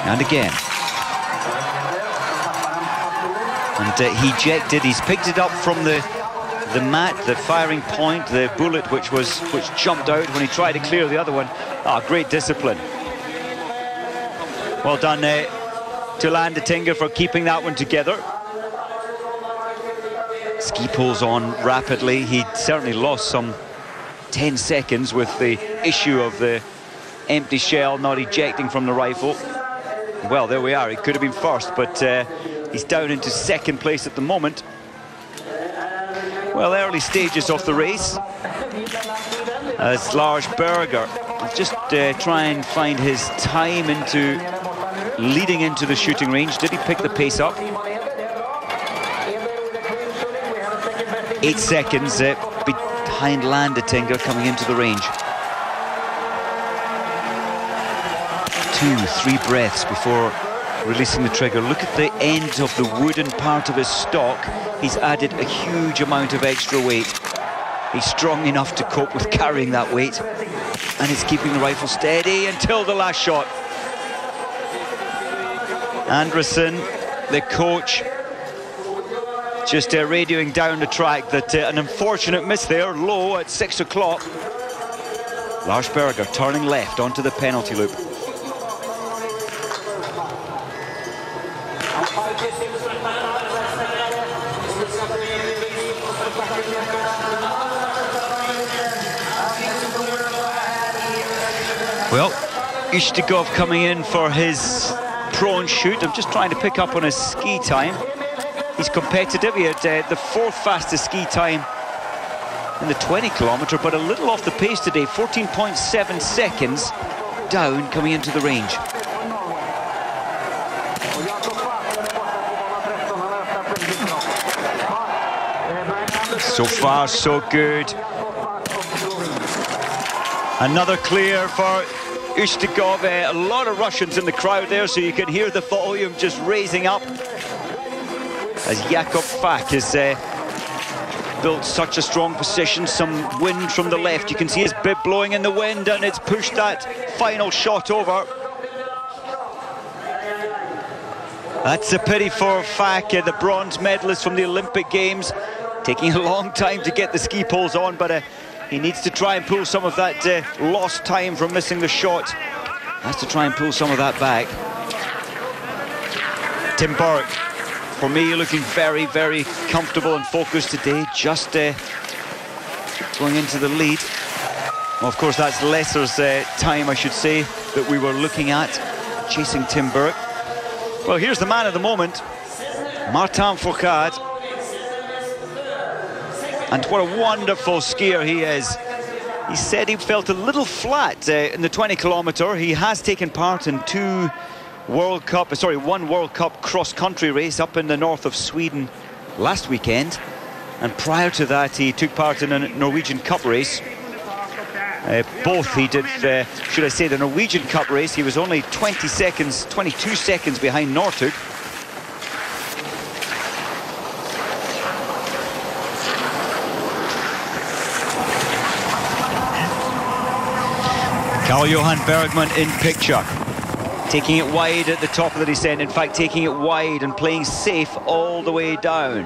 And again. And he ejected, he's picked it up from the mat, the firing point, the bullet which jumped out when he tried to clear the other one. Ah, great discipline. Well done to Landetinga for keeping that one together. Ski pulls on rapidly. He certainly lost some 10 seconds with the issue of the empty shell not ejecting from the rifle. Well, there we are. He could have been first, but he's down into second place at the moment. Well, early stages of the race as Lars Berger will just try and find his time into leading into the shooting range. Did he pick the pace up? 8 seconds behind Landetinga coming into the range. 2-3 breaths before releasing the trigger. Look at the end of the wooden part of his stock. He's added a huge amount of extra weight. He's strong enough to cope with carrying that weight, and it's keeping the rifle steady until the last shot. Anderson, the coach, just radioing down the track that an unfortunate miss there, low at 6 o'clock. Lars Berger turning left onto the penalty loop. Well, Ustugov coming in for his prone shoot. I'm just trying to pick up on his ski time. He's competitive. He had the 4th fastest ski time in the 20 kilometre, but a little off the pace today. 14.7 seconds down coming into the range. So far, so good. Another clear for Ustugov. A lot of Russians in the crowd there, so you can hear the volume just raising up as Jakob Fak has built such a strong position. Some wind from the left. You can see his bib blowing in the wind, and it's pushed that final shot over. That's a pity for Fak, the bronze medalist from the Olympic Games. Taking a long time to get the ski poles on, but he needs to try and pull some of that lost time from missing the shot. Has to try and pull some of that back. Tim Burke, for me, looking very, very comfortable and focused today. Just going into the lead. Well, of course, that's Lesser's time, I should say, that we were looking at, chasing Tim Burke. Well, here's the man of the moment, Martin Fourcade. And what a wonderful skier he is. He said he felt a little flat in the 20 kilometre. He has taken part in one World Cup cross-country race up in the north of Sweden last weekend. And prior to that, he took part in a Norwegian Cup race. Both he did, should I say, the Norwegian Cup race. He was only 22 seconds behind Northug. Carl-Johan Bergman in picture, taking it wide at the top of the descent. In fact, taking it wide and playing safe all the way down.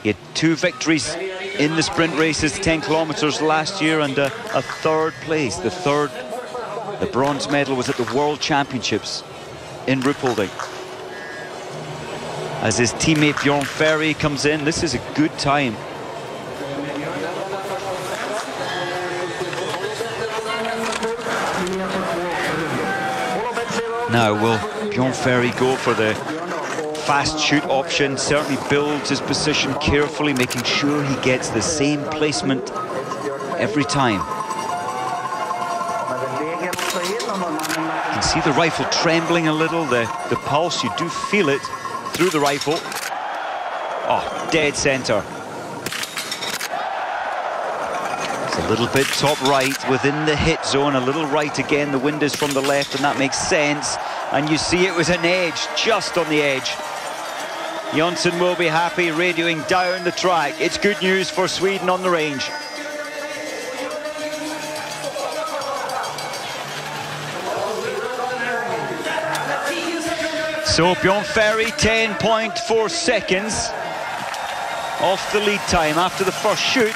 He had 2 victories in the sprint races, 10 kilometres last year, and a 3rd place. The bronze medal was at the World Championships in Ruhpolding. As his teammate Bjorn Ferry comes in, this is a good time. Now, will Bjorn Ferry go for the fast shoot option? Certainly builds his position carefully, making sure he gets the same placement every time. You can see the rifle trembling a little, the pulse, you do feel it through the rifle. Oh, dead center. It's a little bit top right within the hit zone, a little right again. The wind is from the left, and that makes sense. And you see it was an edge, just on the edge. Jonsson will be happy, radioing down the track. It's good news for Sweden on the range. So Bjorn Ferry, 10.4 seconds off the lead time after the first shoot.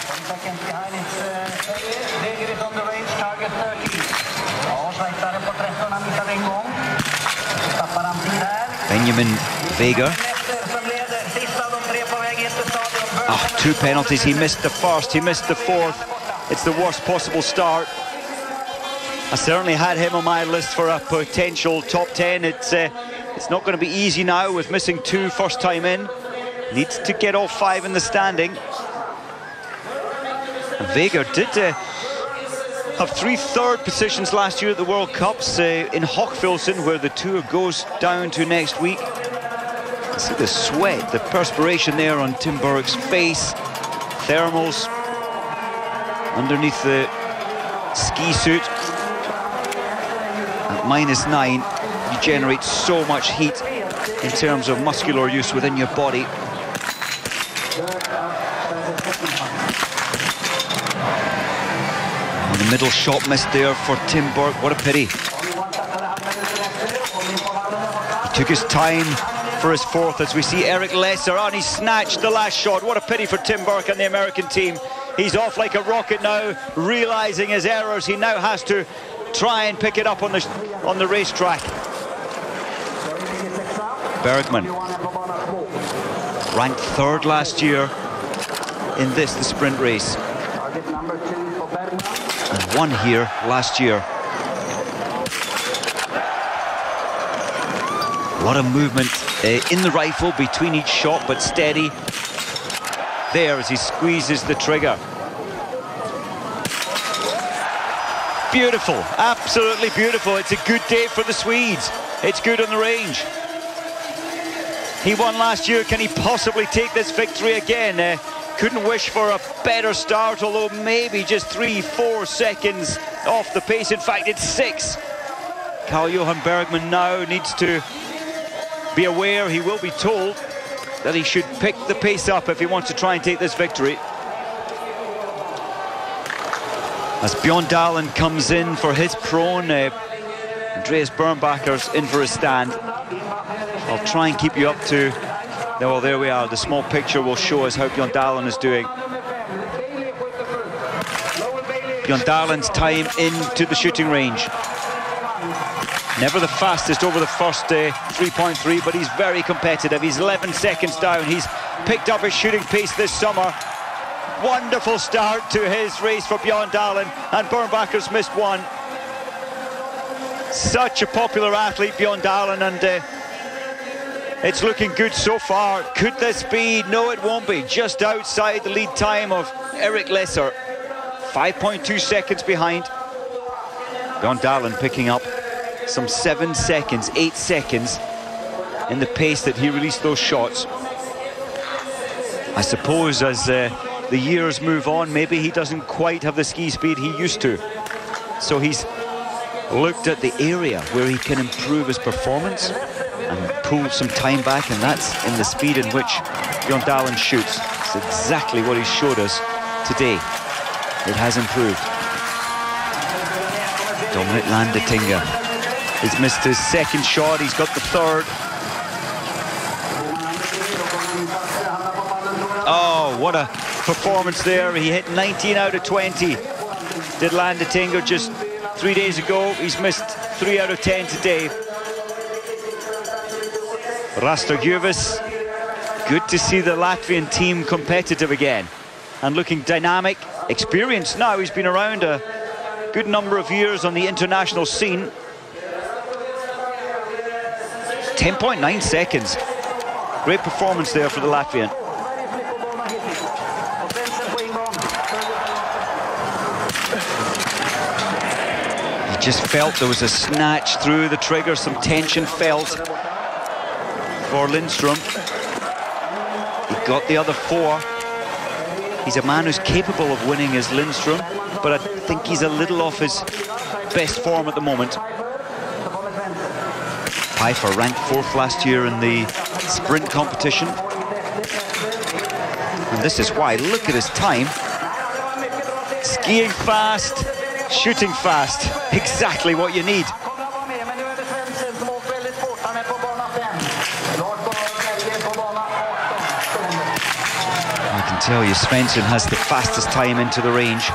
Benjamin Vega. Two penalties. He missed the first, he missed the fourth. It's the worst possible start. I certainly had him on my list for a potential top 10. It's not going to be easy now with missing two first time in. Needs to get all five in the standing. And Vega did have 3 third positions last year at the World Cups in Hochfilzen, where the tour goes down to next week. See the sweat, the perspiration there on Tim Burke's face. Thermals underneath the ski suit. At -9, you generate so much heat in terms of muscular use within your body. And the middle shot missed there for Tim Burke. What a pity. He took his time for his fourth, as we see Eric Lesser, and he snatched the last shot. What a pity for Tim Burke and the American team. He's off like a rocket now, realizing his errors. He now has to try and pick it up on the racetrack. Bergman, ranked 3rd last year in the sprint race, and won here last year. A lot of movement in the rifle between each shot, but steady there as he squeezes the trigger. Beautiful, absolutely beautiful. It's a good day for the Swedes. It's good on the range. He won last year. Can he possibly take this victory again? Couldn't wish for a better start, although maybe just 3-4 seconds off the pace. In fact, it's 6. Carl-Johan Bergman now needs to be aware, he will be told, that he should pick the pace up if he wants to try and take this victory. As Bjorn Dahlen comes in for his prone, Andreas Bernbacher's in for his stand. I'll try and keep you up to, well, there we are. The small picture will show us how Bjorn Dahlen is doing. Bjorn Dahlen's time into the shooting range. Never the fastest over the first 3.3, but he's very competitive. He's 11 seconds down. He's picked up his shooting pace this summer. Wonderful start to his race for Bjorn Dahlen, and Bernbacher's missed one. Such a popular athlete, Bjorn Dahlen, and it's looking good so far. Could this be? No, it won't be. Just outside the lead time of Eric Lesser. 5.2 seconds behind. Bjorn Dahlen picking up some 7 seconds, 8 seconds in the pace that he released those shots. I suppose as the years move on, maybe he doesn't quite have the ski speed he used to. So he's looked at the area where he can improve his performance and pull some time back, and that's in the speed in which Bjorn Dahlen shoots. It's exactly what he showed us today. It has improved. Dominic Landetinga. He's missed his second shot, he's got the third. Oh, what a performance there. He hit 19 out of 20. Did Landetinga just 3 days ago. He's missed 3 out of 10 today. Rastogiuvis, good to see the Latvian team competitive again and looking dynamic, experienced now. He's been around a good number of years on the international scene. 10.9 seconds. Great performance there for the Latvian. You just felt there was a snatch through the trigger, some tension felt for Lindström. He got the other 4. He's a man who's capable of winning as Lindström, but I think he's a little off his best form at the moment. Pfeiffer ranked 4th last year in the sprint competition. And this is why, look at his time. Skiing fast, shooting fast, exactly what you need. tell you, Svensson has the fastest time into the range.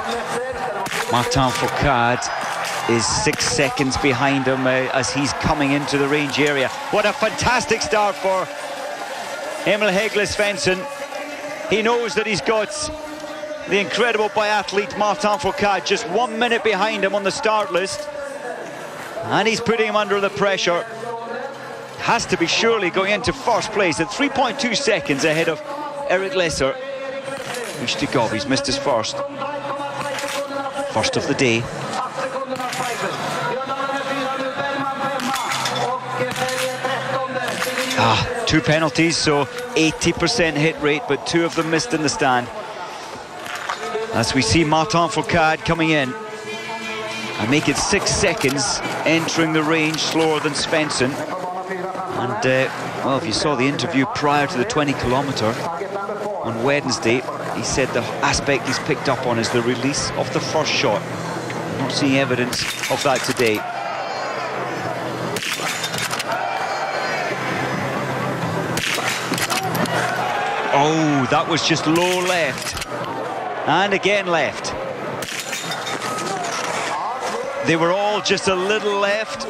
Martin Fourcade is 6 seconds behind him as he's coming into the range area. What a fantastic start for Emil Hegle Svensson. He knows that he's got the incredible biathlete Martin Fourcade just 1 minute behind him on the start list. And he's putting him under the pressure. Has to be surely going into first place at 3.2 seconds ahead of Eric Lesser. Ushtigov, he's missed his first of the day. Two penalties, so 80% hit rate, but 2 of them missed in the stand. As we see Martin Fourcade coming in and make it 6 seconds entering the range, slower than Svensson. And well, if you saw the interview prior to the 20-kilometre on Wednesday, he said the aspect he's picked up on is the release of the first shot. Not seeing evidence of that today. Oh, that was just low left. And again left. They were all just a little left.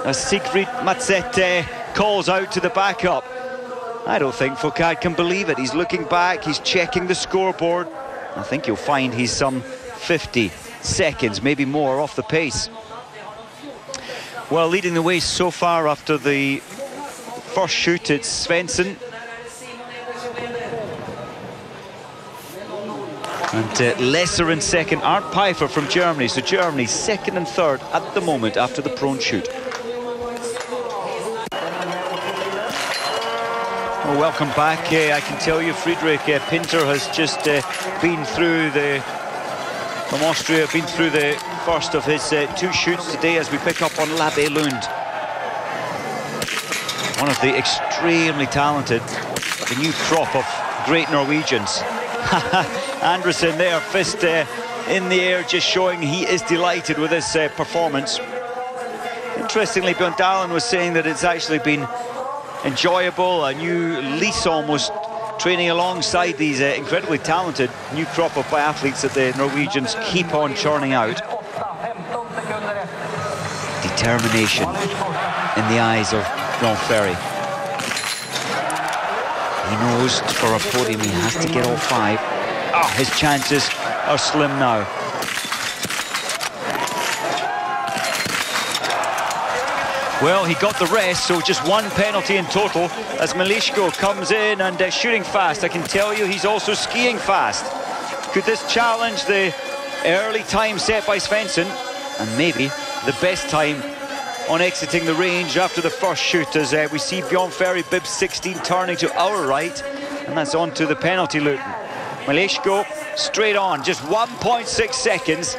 As Siegfried Matzette calls out to the backup. I don't think Fourcade can believe it. He's looking back, he's checking the scoreboard. I think you'll find he's some 50 seconds, maybe more, off the pace. Well, leading the way so far after the first shoot, it's Svensson. And Lesser in second, Arndt Pfeiffer from Germany. So Germany second and third at the moment after the prone shoot. Well, welcome back. I can tell you, Friedrich Pinter has just been through from Austria, been through the first of his 2 shoots today as we pick up on Labe Lund. One of the extremely talented, the new crop of great Norwegians. Andersen there, fist in the air, just showing he is delighted with this performance. Interestingly, Björn Dahlen was saying that it's actually been enjoyable, a new lease almost, training alongside these incredibly talented new crop of biathletes that the Norwegians keep on churning out. Determination in the eyes of Björn Ferry. He knows for a podium he has to get all 5. His chances are slim now. Well, he got the rest, so just 1 penalty in total as Malishko comes in and shooting fast. I can tell you he's also skiing fast. Could this challenge the early time set by Svensson, and maybe the best time on exiting the range after the first shoot, as we see Björn Ferry, bib 16, turning to our right, and that's onto the penalty loop. Malishko straight on, just 1.6 seconds